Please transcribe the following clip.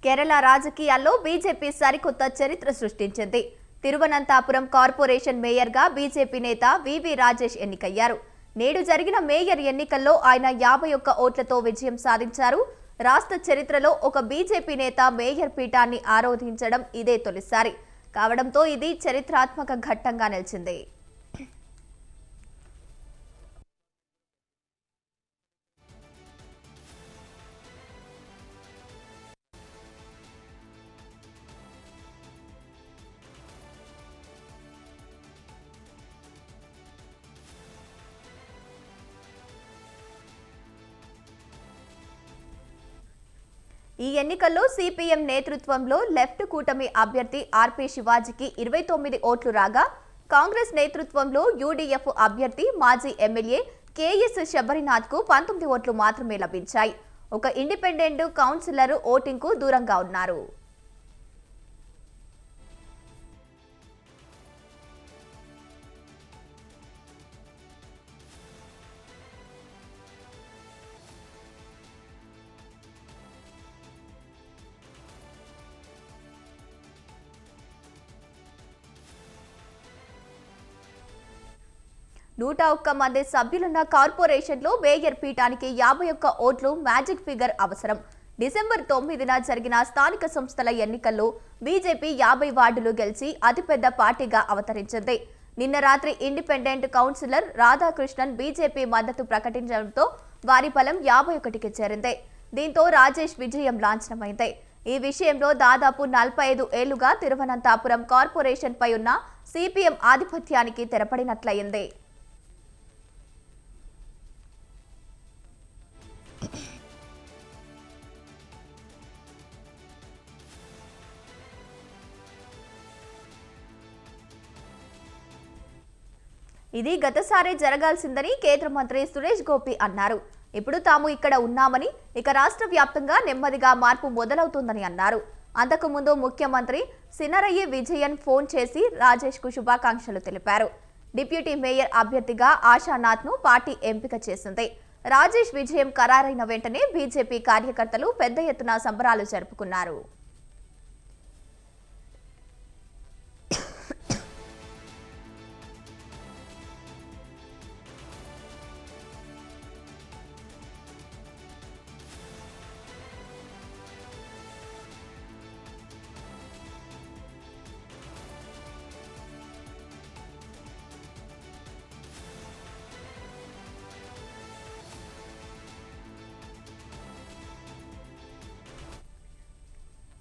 కేరళ రాజకీయాల్లో బీజేపీ సరికొత్త చరిత్ర సృష్టించింది. తిరువనంతపురం కార్పొరేషన్ మేయర్గా బీజేపీ నేత వివి రాజేష్ ఎన్నికయ్యారు. నేడు జరిగిన మేయర్ ఎన్నికల్లో ఆయన 51 ఓట్లతో విజయం సాధించారు. రాష్ట్ర చరిత్రలో ఒక బీజేపీ నేత మేయర్ పీఠాన్ని ఆరోధించడం ఇదే తొలిసారి కావడంతో ఇది చరిత్రాత్మక ఘట్టంగా నిలిచింది. ఈ ఎన్నికల్లో సిపిఎం నేతృత్వంలో లెఫ్ట్ కూటమి అభ్యర్థి ఆర్పి శివాజీకి 29 ఓట్లు రాగా, కాంగ్రెస్ నేతృత్వంలో యూడీఎఫ్ అభ్యర్థి మాజీ ఎమ్మెల్యే కేఎస్ శబరినాథ్కు 19 ఓట్లు మాత్రమే లభించాయి. ఒక ఇండిపెండెంట్ కౌన్సిలర్ ఓటింగ్కు దూరంగా ఉన్నారు. నూట 1 మంది సభ్యులున్న కార్పొరేషన్లో మేయర్ పీఠానికి 51 ఓట్లు మ్యాజిక్ ఫిగర్ అవసరం. డిసెంబర్ 9న జరిగిన స్థానిక సంస్థల ఎన్నికల్లో బీజేపీ 50 వార్డులు గెలిచి అతిపెద్ద పార్టీగా అవతరించింది. నిన్న రాత్రి ఇండిపెండెంట్ కౌన్సిలర్ రాధాకృష్ణన్ బీజేపీ మద్దతు ప్రకటించడంతో వారి బలం 51కి చేరింది. దీంతో రాజేష్ విజయం లాంఛనమైంది. ఈ విషయంలో దాదాపు 45 ఏళ్లుగా తిరువనంతపురం కార్పొరేషన్ పై ఉన్న సిపిఎం ఆధిపత్యానికి తెరపడినట్లయింది. ఇది గతసారే జరగాల్సిందని కేంద్ర మంత్రి సురేష్ గోపి అన్నారు. ఇప్పుడు తాము ఇక్కడ ఉన్నామని, ఇక రాష్ట్ర వ్యాప్తంగా నెమ్మదిగా మార్పు మొదలవుతుందని అన్నారు. అంతకుముందు ముఖ్యమంత్రి సినరయ్య విజయన్ ఫోన్ చేసి రాజేష్కు శుభాకాంక్షలు తెలిపారు. డిప్యూటీ మేయర్ అభ్యర్థిగా ఆశానాథ్ను పార్టీ ఎంపిక చేసింది. రాజేష్ విజయం ఖరారైన వెంటనే బీజేపీ కార్యకర్తలు పెద్ద ఎత్తున సంబరాలు జరుపుకున్నారు.